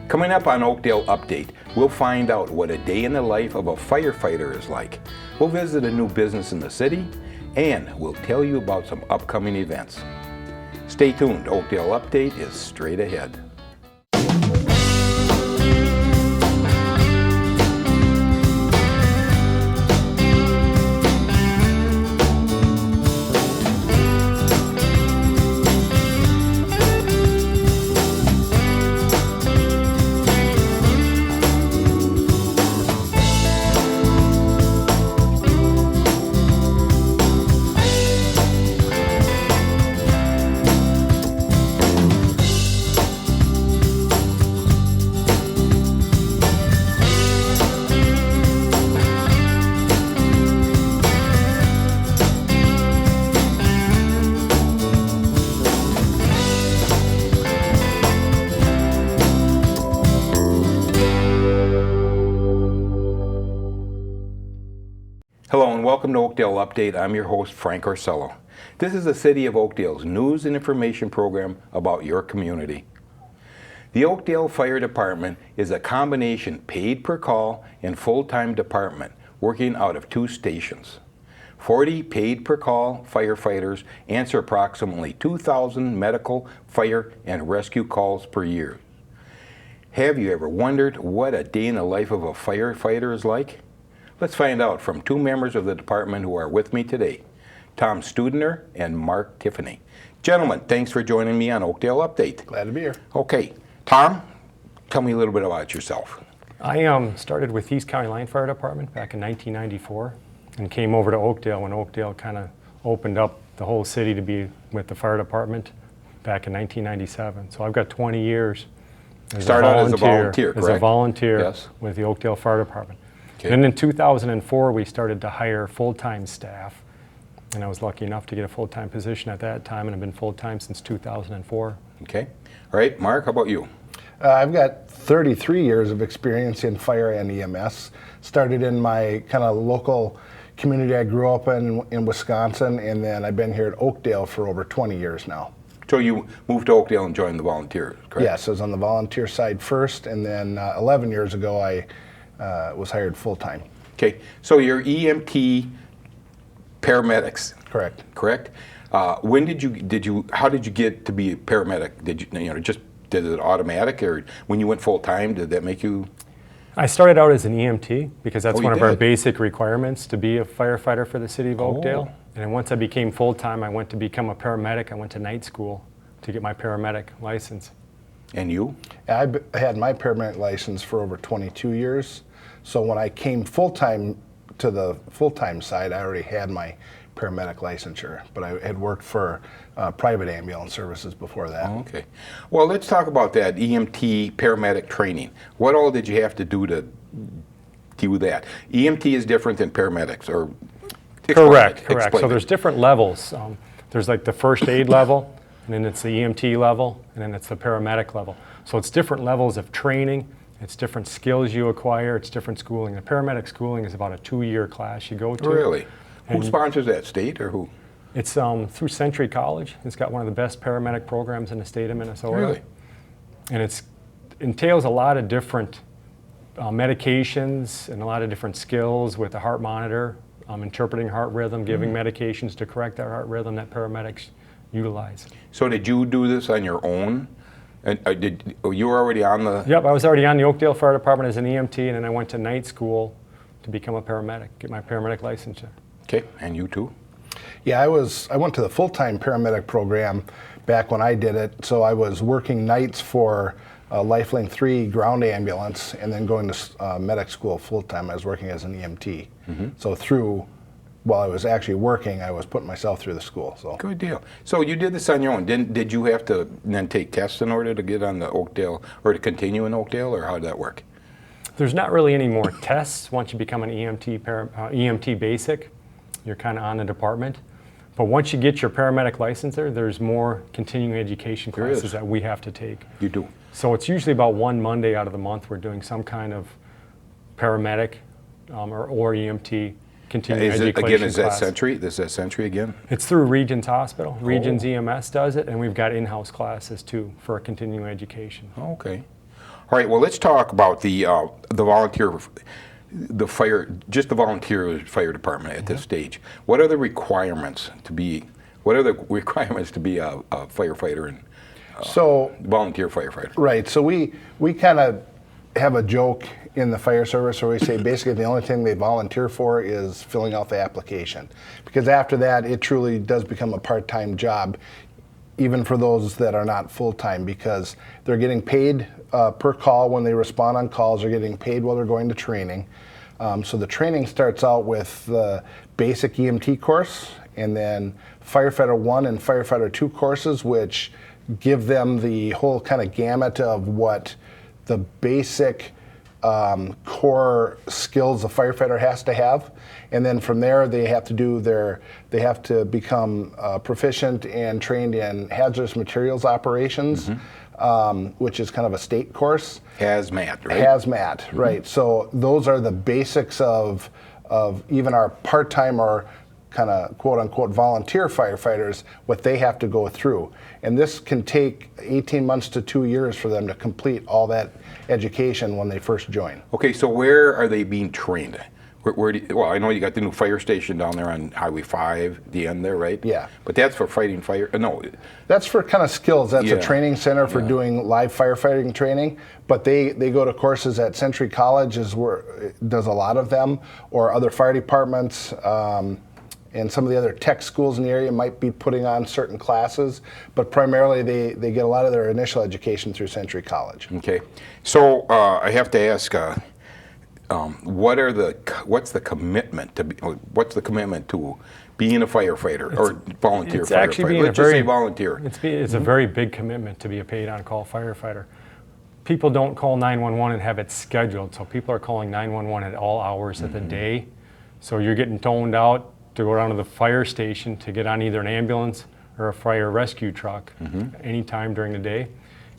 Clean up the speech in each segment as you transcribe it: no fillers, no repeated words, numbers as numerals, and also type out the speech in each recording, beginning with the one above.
Coming up on Oakdale Update, we'll find out what a day in the life of a firefighter is like. We'll visit a new business in the city, and we'll tell you about some upcoming events. Stay tuned, Oakdale Update is straight ahead. Hello and welcome to Oakdale Update. I'm your host, Frank Orsello. This is the City of Oakdale's news and information program about your community. The Oakdale Fire Department is a combination paid per call and full-time department working out of 2 stations. 40 paid per call firefighters answer approximately 2,000 medical, fire, and rescue calls per year. Have you ever wondered what a day in the life of a firefighter is like? Let's find out from 2 members of the department who are with me today, Tom Studiner and Mark Tiffany. Gentlemen, thanks for joining me on Oakdale Update. Glad to be here. Okay, Tom, tell me a little bit about yourself. I started with East County Line Fire Department back in 1994 and came over to Oakdale when Oakdale kind of opened up the whole city to be with the fire department back in 1997. So I've got 20 years as a volunteer Yes. with the Oakdale Fire Department. Okay. And in 2004, we started to hire full-time staff, and I was lucky enough to get a full-time position at that time, and I've been full-time since 2004. Okay. All right, Mark, how about you? I've got 33 years of experience in fire and EMS. Started in my kind of local community I grew up in Wisconsin, and then I've been here at Oakdale for over 20 years now. So you moved to Oakdale and joined the volunteers, correct? Yes, I was on the volunteer side first, and then 11 years ago I was hired full-time. Okay, so you're EMT paramedics. Correct. Correct? When how did you get to be a paramedic? Did it automatic, or when you went full-time, did that make you? I started out as an EMT because that's one of our did? basic requirements to be a firefighter for the city of Oakdale. And then once I became full-time, I went to become a paramedic. I went to night school to get my paramedic license. And you? I had my paramedic license for over 22 years. So when I came full-time to the full-time side, I already had my paramedic licensure, but I had worked for private ambulance services before that. Oh, okay. Well, let's talk about that EMT paramedic training. What all did you have to do to do that? EMT is different than paramedics, or? Correct. Explain So it. there's different levels. There's like the first aid level, and then it's the EMT level, and then it's the paramedic level. So it's different levels of training. It's different skills you acquire. It's different schooling. The paramedic schooling is about a 2-year class you go to. Really? And Who sponsors that, state or who? It's through Century College. It's got one of the best paramedic programs in the state of Minnesota. Really? And it entails a lot of different medications and a lot of different skills with the heart monitor, interpreting heart rhythm, giving medications to correct that heart rhythm that paramedics utilize. So did you do this on your own? And you were already on the? Yep, I was already on the Oakdale Fire Department as an EMT, and then I went to night school to become a paramedic, get my paramedic licensure. Okay, and you too? Yeah, I went to the full-time paramedic program back when I did it. So I was working nights for Lifeline 3 ground ambulance, and then going to medic school full-time. I was working as an EMT. So while I was actually working, I was putting myself through the school. So Good deal. So you did this on your own. Did you have to then take tests in order to get on the Oakdale, or to continue in Oakdale, or how did that work? There's not really any more tests once you become an EMT basic. You're kind of on the department. But once you get your paramedic license there's more continuing education classes that we have to take. You do. So it's usually about one Monday out of the month we're doing some kind of paramedic or EMT continuing education Again, is that class. Century? Is that Century again? It's through Regions Hospital. Regions EMS does it, and we've got in-house classes too for continuing education. Okay. All right, well, let's talk about the volunteer, just the volunteer fire department at this stage. What are the requirements to be? What are the requirements to be a firefighter and volunteer firefighter? Right. So we kind of have a joke in the fire service where we say basically the only thing they volunteer for is filling out the application, because after that it truly does become a part-time job, even for those that are not full-time, because they're getting paid per call when they respond on calls. They're getting paid while they're going to training. So the training starts out with the basic EMT course, and then Firefighter 1 and Firefighter 2 courses, which give them the whole kind of gamut of what the basic core skills a firefighter has to have. And then from there, they have to become proficient and trained in hazardous materials operations, which is kind of a state course. Hazmat, right? Hazmat, right. So those are the basics of even our part-time or kind of quote-unquote volunteer firefighters, what they have to go through. And this can take 18 months to 2 years for them to complete all that education when they first join. Okay, so where are they being trained? Well, I know you got the new fire station down there on Highway 5, the end there, right? Yeah. But that's for fighting fire, no. That's for kind of skills. That's Yeah. a training center for doing live firefighting training. But they go to courses at Century College, is where it does a lot of them, or other fire departments. And some of the other tech schools in the area might be putting on certain classes, but primarily they get a lot of their initial education through Century College. Okay, so I have to ask, what's the commitment to being a firefighter or volunteer It's firefighter? actually being Let's just say volunteer. It's a very big commitment to be a paid on-call firefighter. People don't call 911 and have it scheduled, so people are calling 911 at all hours of the day. So you're getting toned out to go down to the fire station to get on either an ambulance or a fire rescue truck anytime during the day.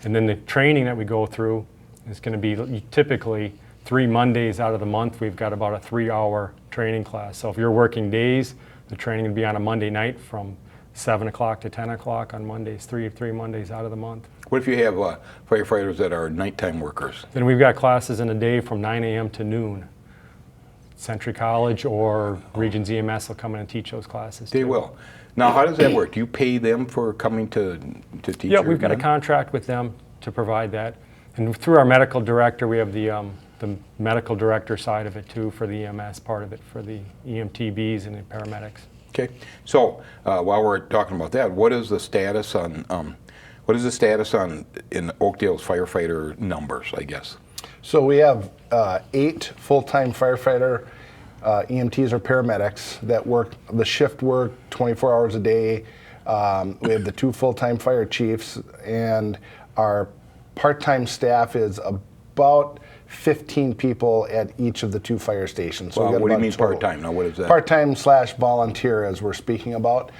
And then the training that we go through is going to be typically 3 Mondays out of the month. We've got about a 3-hour training class. So if you're working days, the training would be on a Monday night from 7 o'clock to 10 o'clock on Mondays, three Mondays out of the month. What if you have firefighters that are nighttime workers? Then we've got classes in a day from 9 a.m. to noon. Century College or Regions EMS will come in and teach those classes. They will. Now, how does that work? Do you pay them for coming to teach? Yeah, we've got a contract with them to provide that. And through our medical director, we have the medical director side of it too, for the EMS part of it, for the EMTBs and the paramedics. Okay. So while we're talking about that, what is the status on in Oakdale's firefighter numbers, I guess? So we have 8 full-time firefighter EMTs or paramedics that work the shift work 24 hours a day. We have the 2 full-time fire chiefs, and our part-time staff is about 15 people at each of the 2 fire stations. So Well, what do you mean part-time? Now, what is that? Part-time / volunteer, as we're speaking about.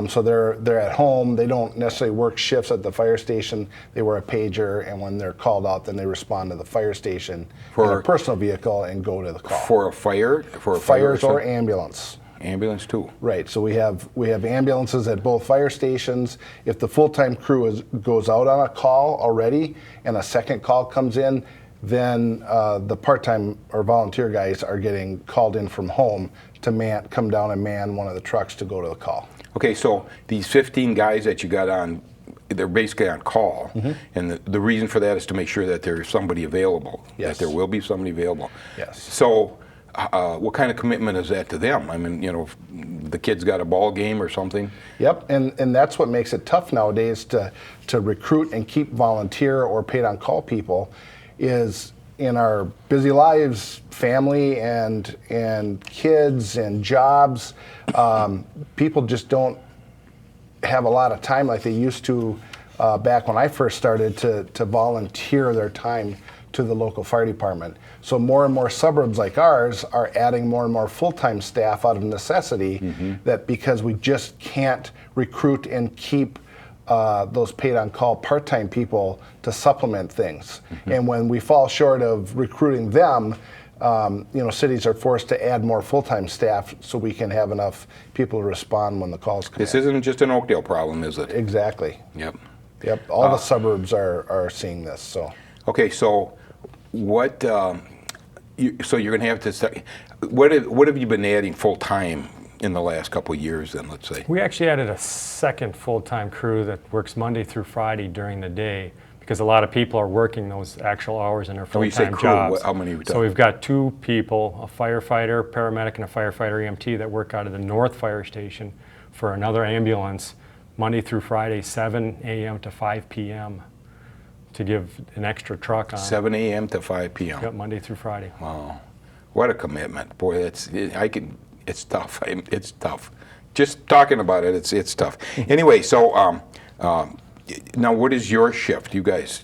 So they're at home. They don't necessarily work shifts at the fire station. They wear a pager, and when they're called out, then they respond to the fire station in a personal vehicle and go to the call. For a fire? Fires or ambulance. Ambulance too. Right. So we have ambulances at both fire stations. If the full-time crew goes out on a call already, and a second call comes in, then the part-time or volunteer guys are getting called in from home to come down and man one of the trucks to go to the call. Okay, so these 15 guys that you got on, they're basically on call, and the reason for that is to make sure that there's somebody available, Yes. that there will be somebody available. Yes. So what kind of commitment is that to them? I mean, if the kid's got a ball game or something? Yep, and that's what makes it tough nowadays to recruit and keep volunteer or paid on call people, is in our busy lives, family and kids and jobs, people just don't have a lot of time like they used to back when I first started to volunteer their time to the local fire department. So more and more suburbs like ours are adding more and more full-time staff out of necessity, that because we just can't recruit and keep those paid on call part-time people to supplement things. And when we fall short of recruiting them, cities are forced to add more full-time staff so we can have enough people to respond when the calls come This in. isn't just an Oakdale problem, is it? Exactly. Yep. Yep. All the suburbs are seeing this. So. Okay, so what? So you're going to have to start. What have you been adding full time in the last couple of years? Then let's say. We actually added a second full-time crew that works Monday through Friday during the day, because a lot of people are working those actual hours in their When you say full-time crew, jobs. how many are we So talking? we've got 2 people, a firefighter, paramedic, and a firefighter EMT that work out of the North Fire Station for another ambulance Monday through Friday, 7 a.m. to 5 p.m. to give an extra truck on. 7 a.m. to 5 p.m. Yep, Monday through Friday. Wow, what a commitment, boy! It's tough. It's tough. Just talking about it, it's tough. Anyway, so now what is your shift? You guys,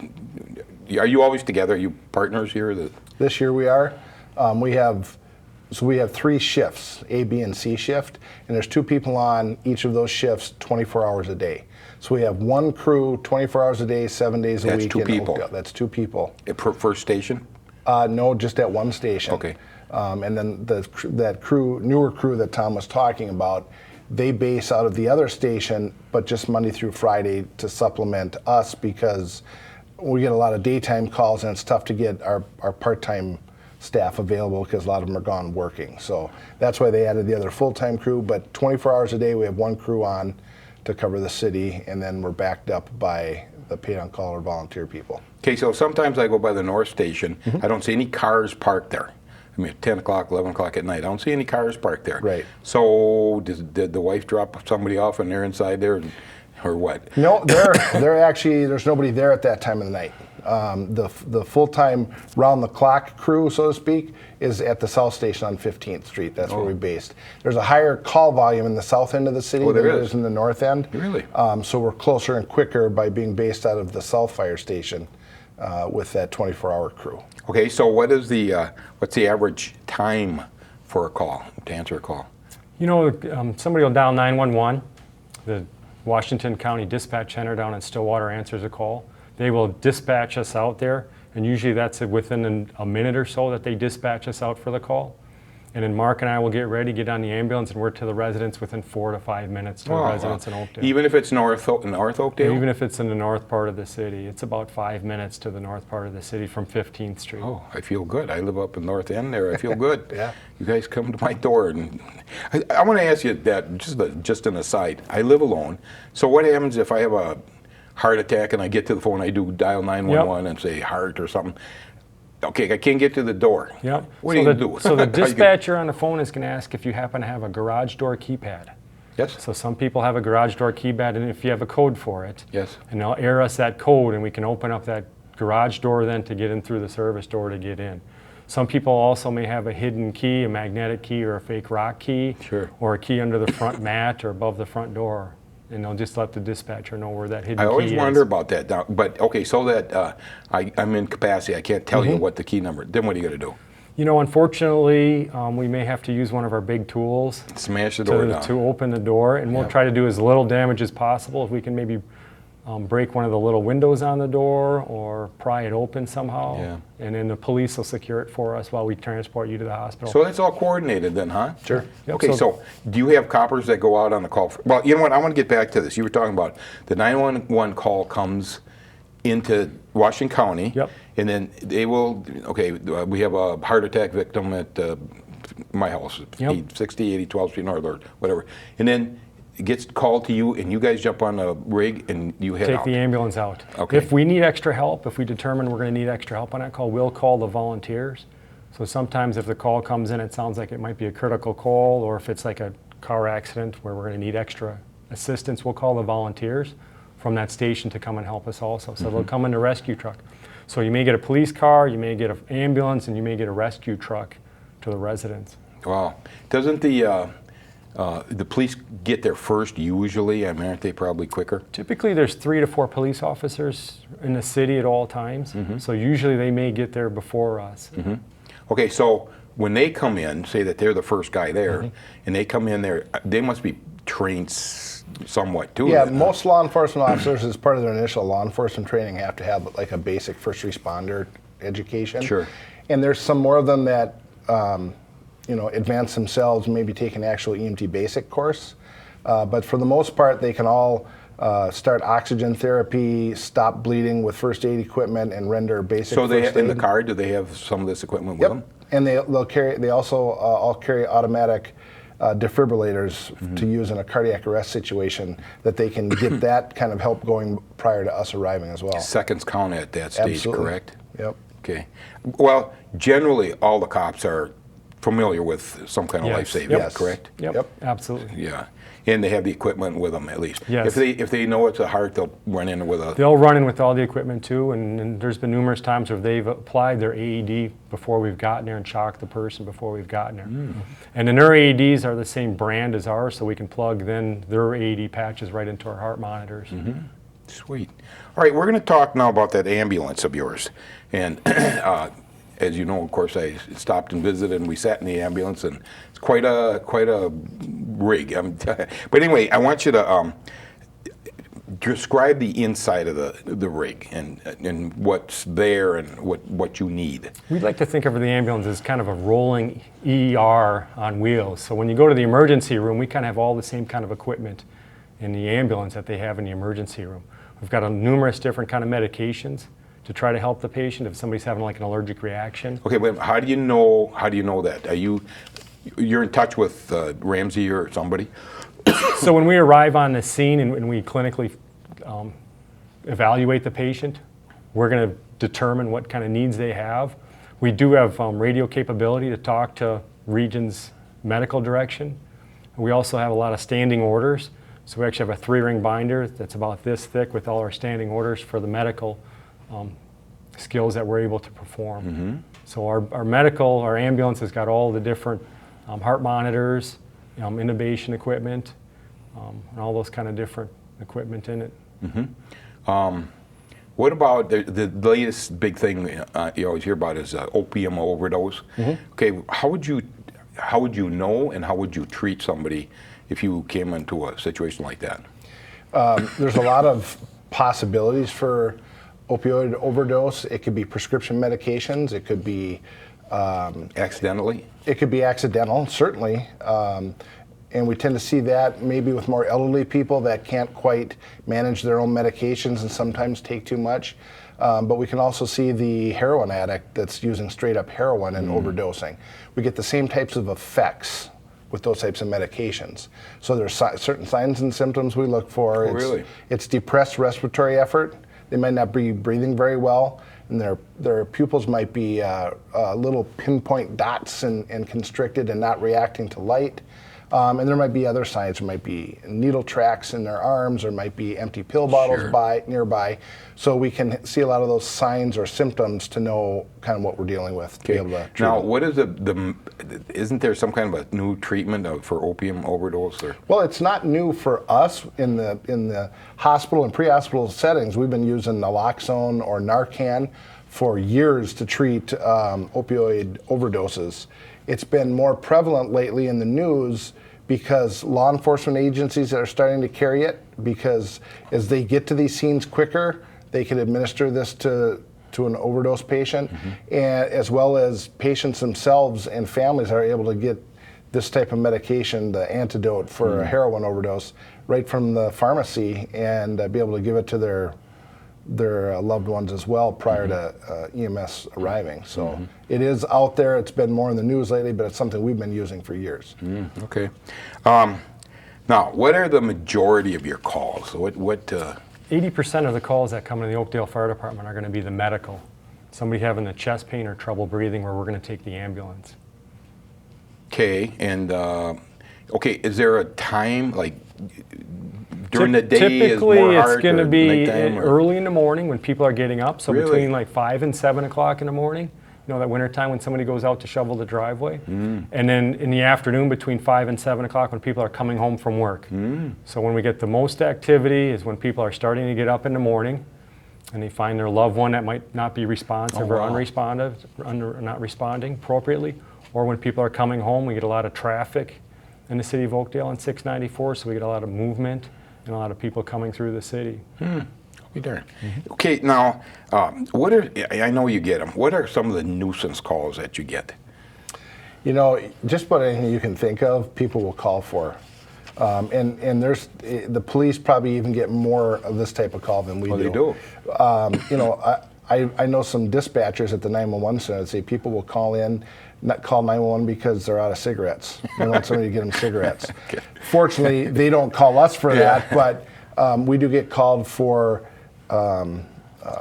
are you always together? Are you partners here? This year we are. We have 3 shifts, A, B, and C shift, and there's 2 people on each of those shifts 24 hours a day. So we have 1 crew, 24 hours a day, 7 days a That's week. 2 people. Oakdale. That's 2 people. First station? No, just at 1 station. Okay. And then that crew, newer crew that Tom was talking about, they base out of the other station, but just Monday through Friday to supplement us, because we get a lot of daytime calls and it's tough to get our part-time staff available because a lot of them are gone working. So that's why they added the other full-time crew, but 24 hours a day we have 1 crew on to cover the city, and then we're backed up by the paid-on-call or volunteer people. Okay, so sometimes I go by the North Station. I don't see any cars parked there. I mean, 10 o'clock, 11 o'clock at night. I don't see any cars parked there. Right. So did the wife drop somebody off and they're inside there, or what? No, they're actually, there's nobody there at that time of the night. The full-time round-the-clock crew, so to speak, is at the South Station on 15th Street. That's where we based. There's a higher call volume in the south end of the city than there is in the north end. Really? So we're closer and quicker by being based out of the South Fire Station with that 24-hour crew. Okay, so what's the average time for a call, to answer a call? You know, somebody will dial 911. The Washington County Dispatch Center down in Stillwater answers a call. They will dispatch us out there, and usually that's within a minute or so that they dispatch us out for the call. And then Mark and I will get ready, get on the ambulance, and we're to the residents within 4 to 5 minutes to the residents in Oakdale. Even if it's North Oakdale? Even if it's in the north part of the city. It's about 5 minutes to the north part of the city from 15th Street. Oh, I feel good. I live up in North End there. I feel good. Yeah. You guys come to my door, and I want to ask you that, just an aside. I live alone, so what happens if I have a heart attack and I get to the phone, I do dial 911 and say heart or something? Okay, I can't get to the door. Yep. What do you do? So the dispatcher on the phone is going to ask if you happen to have a garage door keypad. Yes. So some people have a garage door keypad, and if you have a code for it, Yes. and they'll air us that code, and we can open up that garage door then to get in through the service door to get in. Some people also may have a hidden key, a magnetic key or a fake rock key, Sure. or a key under the front mat or above the front door, and they'll just let the dispatcher know where that hidden key I is. always wonder about that. Now, but okay, so that I'm in capacity, I can't tell you what the key number. Then what are you going to do? You know, unfortunately, we may have to use one of our big tools Smash the door down. to open the door, and we'll try to do as little damage as possible. If we can maybe break one of the little windows on the door or pry it open somehow, Yeah. and then the police will secure it for us while we transport you to the hospital. So that's all coordinated then, huh? Sure. Yep, Okay, so do you have coppers that go out on the call? Well, you know what? I want to get back to this. You were talking about the 911 call comes into Washington County, Yep. and then they will, okay, we have a heart attack victim at my house, Yep. 60, 80, 12th Street North, or whatever. And then it gets called to you, and you guys jump on a rig, and you head take out. the ambulance out. Okay. If we need extra help, if we determine we're going to need extra help on that call, we'll call the volunteers. So sometimes if the call comes in, it sounds like it might be a critical call, or if it's like a car accident where we're going to need extra assistance, we'll call the volunteers from that station to come and help us also. So they'll come in a rescue truck. So you may get a police car, you may get an ambulance, and you may get a rescue truck to the residents. Wow. Doesn't the police get there first usually? I mean, aren't they probably quicker? Typically, there's 3 to 4 police officers in the city at all times. So usually they may get there before us. Okay, so when they come in, say that they're the first guy there, and they come in there, they must be trained somewhat too. Yeah, then, huh? most law enforcement officers, as part of their initial law enforcement training, have to have like a basic first responder education. Sure. And there's some more of them that advance themselves, maybe take an actual EMT basic course. But for the most part, they can all start oxygen therapy, stop bleeding with first aid equipment, and render basic So they first in the aid. car, do they have some of this equipment with them? And they also all carry automatic defibrillators to use in a cardiac arrest situation, that they can get that kind of help going prior to us arriving as well. Seconds count at that stage, Absolutely. correct? Yep. Okay. Well, generally, all the cops are familiar with some kind of Yes. life-saving, Yes. correct? Yep, absolutely. Yeah. And they have the equipment with them, at least. Yes. If they know it's a heart, they'll run in with a... They'll run in with all the equipment too, and there's been numerous times where they've applied their AED before we've gotten there and shocked the person before we've gotten there. And then their AEDs are the same brand as ours, so we can plug then their AED patches right into our heart monitors. Sweet. All right, we're going to talk now about that ambulance of yours. And as you know, of course, I stopped and visited, and we sat in the ambulance, and it's quite a rig. But anyway, I want you to describe the inside of the rig and what's there and what you need. We'd like to think of the ambulance as kind of a rolling ER on wheels. So when you go to the emergency room, we kind of have all the same kind of equipment in the ambulance that they have in the emergency room. We've got numerous different kind of medications to try to help the patient if somebody's having like an allergic reaction. Okay, but how do you know that? You're in touch with Ramsey or somebody? So when we arrive on the scene and we clinically evaluate the patient, we're going to determine what kind of needs they have. We do have radio capability to talk to region's medical direction. We also have a lot of standing orders. So we actually have a 3-ring binder that's about this thick with all our standing orders for the medical skills that we're able to perform. So our ambulance has got all the different heart monitors, intubation equipment, and all those kind of different equipment in it. What about the latest big thing you always hear about is opium overdose? Okay, how would you know, and how would you treat somebody if you came into a situation like that? There's a lot of possibilities for opioid overdose. It could be prescription medications. It could be Accidentally? It could be accidental, certainly. And we tend to see that maybe with more elderly people that can't quite manage their own medications and sometimes take too much. But we can also see the heroin addict that's using straight up heroin and overdosing. We get the same types of effects with those types of medications. So there's certain signs and symptoms we look for. Oh, really? It's depressed respiratory effort. They might not be breathing very well, and their pupils might be little pinpoint dots and constricted and not reacting to light. And there might be other signs. There might be needle tracks in their arms, or might be empty pill bottles nearby. So we can see a lot of those signs or symptoms to know kind of what we're dealing with. To be able to treat now, them. what is isn't there some kind of a new treatment for opium overdose? Or? Well, it's not new for us in the hospital and pre-hospital settings. We've been using naloxone or Narcan for years to treat opioid overdoses. It's been more prevalent lately in the news because law enforcement agencies are starting to carry it, because as they get to these scenes quicker, they can administer this to an overdose patient, and as well as patients themselves and families are able to get this type of medication, the antidote for a heroin overdose, right from the pharmacy, and be able to give it to their loved ones as well prior to EMS arriving. So it is out there. It's been more in the news lately, but it's something we've been using for years. Okay. Now, what are the majority of your calls? So what 80% of the calls that come in the Oakdale Fire Department are going to be the medical. Somebody having the chest pain or trouble breathing, where we're going to take the ambulance. Okay, and is there a time, like during the day Typically, is more it's hard, going to or be nighttime, or? early in the morning when people are getting up. So Really? between like 5 and 7 o'clock in the morning, you know, that winter time when somebody goes out to shovel the driveway. And then in the afternoon between 5 and 7 o'clock when people are coming home from work. So when we get the most activity is when people are starting to get up in the morning and they find their loved one that might not be responsive or not responding appropriately. Or when people are coming home, we get a lot of traffic in the city of Oakdale on 694, so we get a lot of movement and a lot of people coming through the city. Be darned. Okay, now, I know you get them. What are some of the nuisance calls that you get? You know, just about anything you can think of, people will call for. And there's the police probably even get more of this type of call than we do. They do. You know, I know some dispatchers at the 911 center that say people will call in, not call 911 because they're out of cigarettes. They want somebody to get them cigarettes. Okay. Fortunately, they don't call us for that, but we do get called for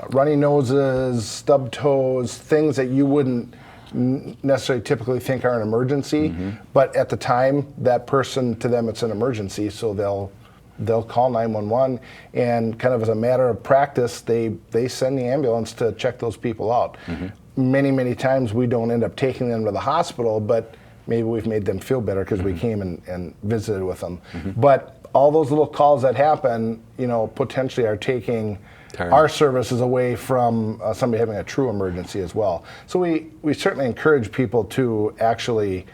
runny noses, stubbed toes, things that you wouldn't necessarily typically think are an emergency, but at the time, that person, to them, it's an emergency, so they'll call 911, and kind of as a matter of practice, they send the ambulance to check those people out. Many times we don't end up taking them to the hospital, but maybe we've made them feel better because we came and visited with them. But all those little calls that happen, you know, potentially are taking our services away from somebody having a true emergency as well. So we certainly encourage people to actually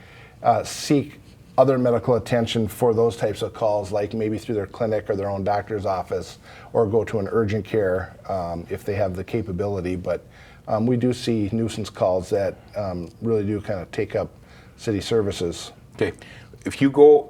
seek other medical attention for those types of calls, like maybe through their clinic or their own doctor's office, or go to an urgent care if they have the capability. But we do see nuisance calls that really do kind of take up city services. Okay. If you go,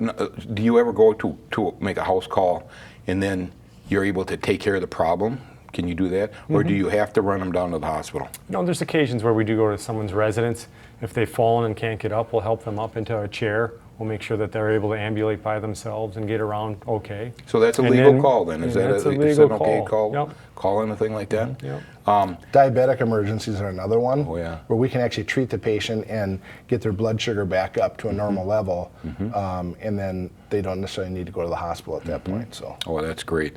do you ever go to make a house call and then you're able to take care of the problem? Can you do that? Or do you have to run them down to the hospital? No, there's occasions where we do go to someone's residence. If they've fallen and can't get up, we'll help them up into a chair. We'll make sure that they're able to ambulate by themselves and get around okay. So that's a legal call then? Is that that's a is legal that okay call? call? Yep. Call anything like that? Yep. Diabetic emergencies are another one, Oh, yeah. where we can actually treat the patient and get their blood sugar back up to a normal level, and then they don't necessarily need to go to the hospital at that point. So. Oh, that's great.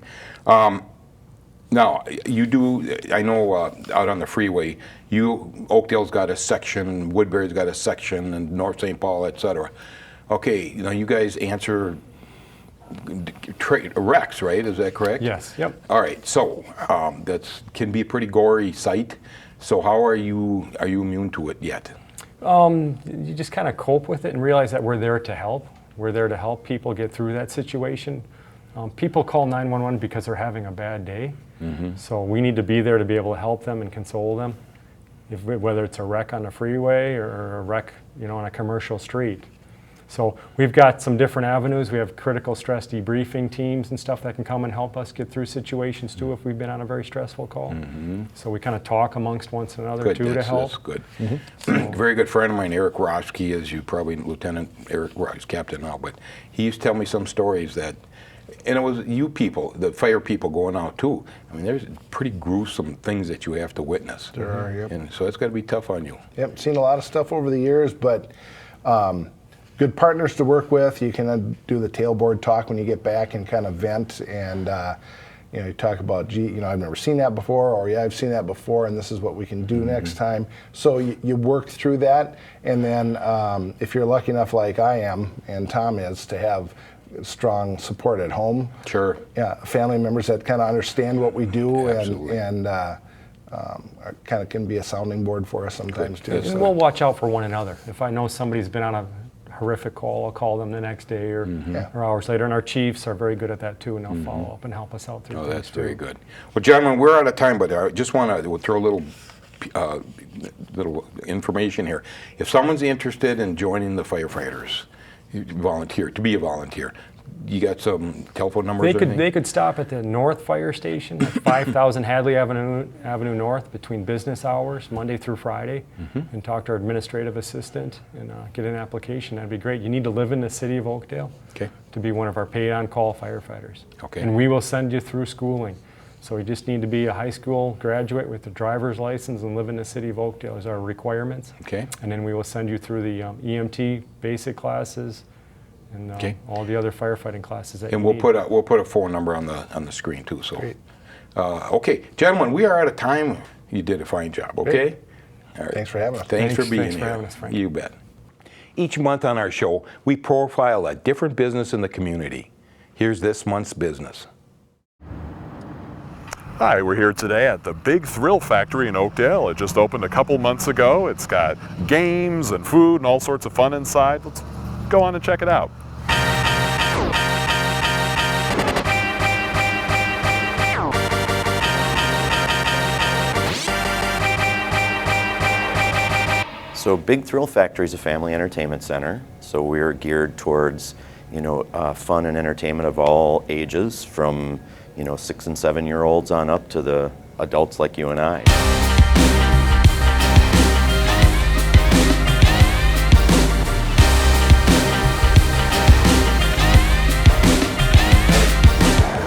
Now, you do, I know out on the freeway, Oakdale's got a section, Woodbury's got a section, and North St. Paul, et cetera. Okay, you know, you guys answer wrecks, right? Is that correct? Yes, yep. All right, so that can be a pretty gory sight. So how are you immune to it yet? You just kind of cope with it and realize that we're there to help. We're there to help people get through that situation. People call 911 because they're having a bad day. So we need to be there to be able to help them and console them, whether it's a wreck on the freeway or a wreck, you know, on a commercial street. So we've got some different avenues. We have critical stress debriefing teams and stuff that can come and help us get through situations too if we've been on a very stressful call. So we kind of talk amongst one another too to help. That's good. Very good friend of mine, Eric Roski, as you probably, Lieutenant Eric Roski, captain now, but he used to tell me some stories that, and it was you people, the fire people going out too. I mean, there's pretty gruesome things that you have to witness. There are, yep. And so it's got to be tough on you. Yep, seen a lot of stuff over the years, but good partners to work with. You can do the tailboard talk when you get back and kind of vent, and you know, you talk about, gee, you know, I've never seen that before, or yeah, I've seen that before, and this is what we can do next time. So you work through that, and then if you're lucky enough, like I am and Tom is, to have strong support at home. Sure. Yeah, family members that kind of understand what we do, Absolutely. and kind of can be a sounding board for us sometimes too. And we'll watch out for one another. If I know somebody's been on a horrific call, I'll call them the next day or hours later. And our chiefs are very good at that too, and they'll follow up and help us out through Oh, things that's too. very good. Well, gentlemen, we're out of time, but I just want to throw a little information here. If someone's interested in joining the firefighters, to be a volunteer, you got some telephone numbers? They could stop at the North Fire Station at 5000 Hadley Avenue North between business hours, Monday through Friday, and talk to our administrative assistant and get an application. That'd be great. You need to live in the city of Oakdale to be one of our paid on-call firefighters. Okay. And we will send you through schooling. So you just need to be a high school graduate with a driver's license and live in the city of Oakdale is our requirements. Okay. And then we will send you through the EMT basic classes and all the other firefighting classes that And you we'll need. put a phone number on the screen too. So, Great. Okay, gentlemen, we are out of time. You did a fine job. Okay. All right. Thanks for having us. Thanks for being Thanks for here. having us, Frank. You bet. Each month on our show, we profile a different business in the community. Here's this month's business. Hi, we're here today at the Big Thrill Factory in Oakdale. It just opened a couple months ago. It's got games and food and all sorts of fun inside. Let's go on and check it out. So Big Thrill Factory is a family entertainment center. So we're geared towards fun and entertainment of all ages, from 6 and 7-year-olds on up to the adults like you and I.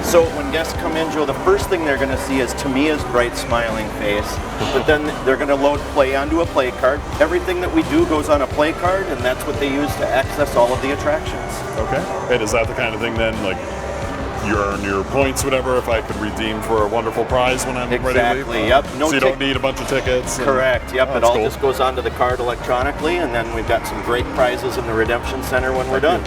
So when guests come in, Joe, the first thing they're going to see is Tamia's bright smiling face, but then they're going to load play onto a play card. Everything that we do goes on a play card, and that's what they use to access all of the attractions. Okay. And is that the kind of thing then, like, you earn your points, whatever, if I could redeem for a wonderful prize when I'm ready to leave? Exactly, yep. So you don't need a bunch of tickets? Correct, yep. Oh, it all cool. just goes onto the card electronically, and then we've got some great prizes in the Redemption Center when we're done.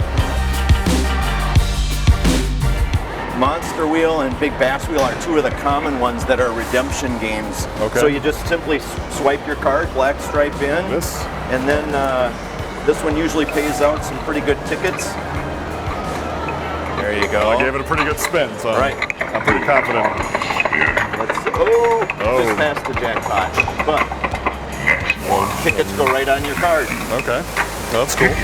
Monster Wheel and Big Bass Wheel are two of the common ones that are redemption games. Okay. So you just simply swipe your card, black stripe in, This? and then this one usually pays out some pretty good tickets. There you go. I gave it a pretty good spin, so Right. I'm pretty confident. Just past the jackpot. But tickets go right on your card. Okay, well, that's cool.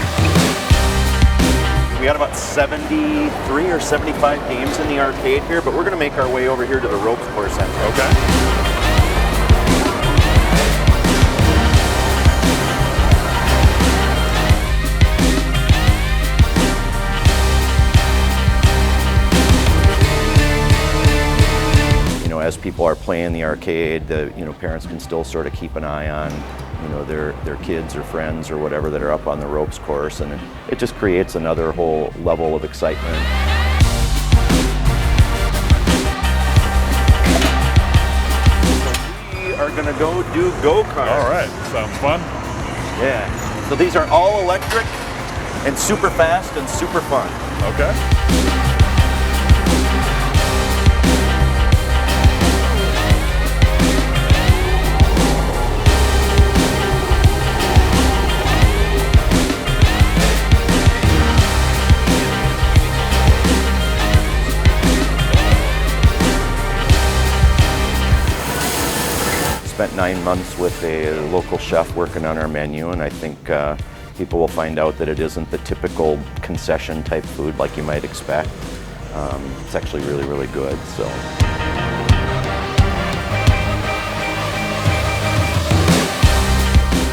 We got about 73 or 75 games in the arcade here, but we're going to make our way over here to the ropes course end. Okay. As people are playing the arcade, the parents can still sort of keep an eye on their kids or friends or whatever that are up on the ropes course, and it just creates another whole level of excitement. So we are going to go do go-karts. All right, sounds fun. Yeah. So these are all electric and super fast and super fun. Okay. Spent 9 months with a local chef working on our menu, and I think people will find out that it isn't the typical concession type food like you might expect. It's actually really, really good. So.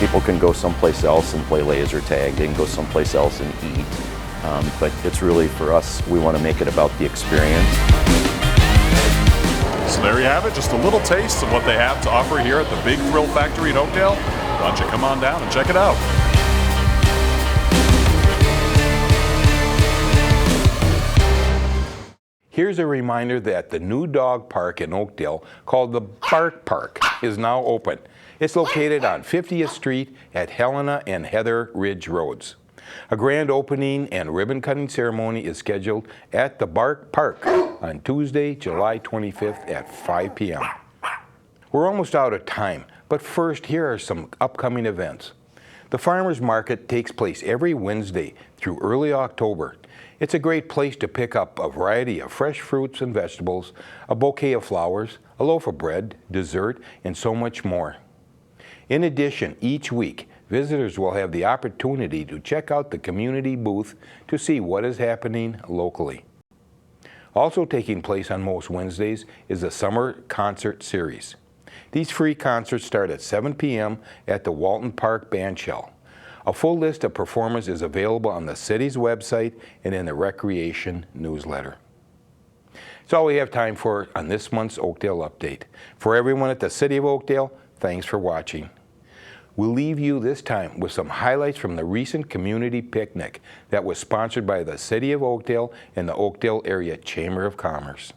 People can go someplace else and play laser tag. They can go someplace else and eat. But it's really, for us, we want to make it about the experience. So there you have it, just a little taste of what they have to offer here at the Big Thrill Factory in Oakdale. Why don't you come on down and check it out? Here's a reminder that the new dog park in Oakdale, called the Bark Park, is now open. It's located on 50th Street at Helena and Heather Ridge Roads. A grand opening and ribbon cutting ceremony is scheduled at the Bark Park on Tuesday, July 25th at 5 p.m. We're almost out of time, but first, here are some upcoming events. The Farmers Market takes place every Wednesday through early October. It's a great place to pick up a variety of fresh fruits and vegetables, a bouquet of flowers, a loaf of bread, dessert, and so much more. In addition, each week, visitors will have the opportunity to check out the community booth to see what is happening locally. Also taking place on most Wednesdays is the Summer Concert Series. These free concerts start at 7 p.m. at the Walton Park Bandshell. A full list of performers is available on the city's website and in the Recreation newsletter. That's all we have time for on this month's Oakdale Update. For everyone at the City of Oakdale, thanks for watching. We'll leave you this time with some highlights from the recent community picnic that was sponsored by the City of Oakdale and the Oakdale Area Chamber of Commerce.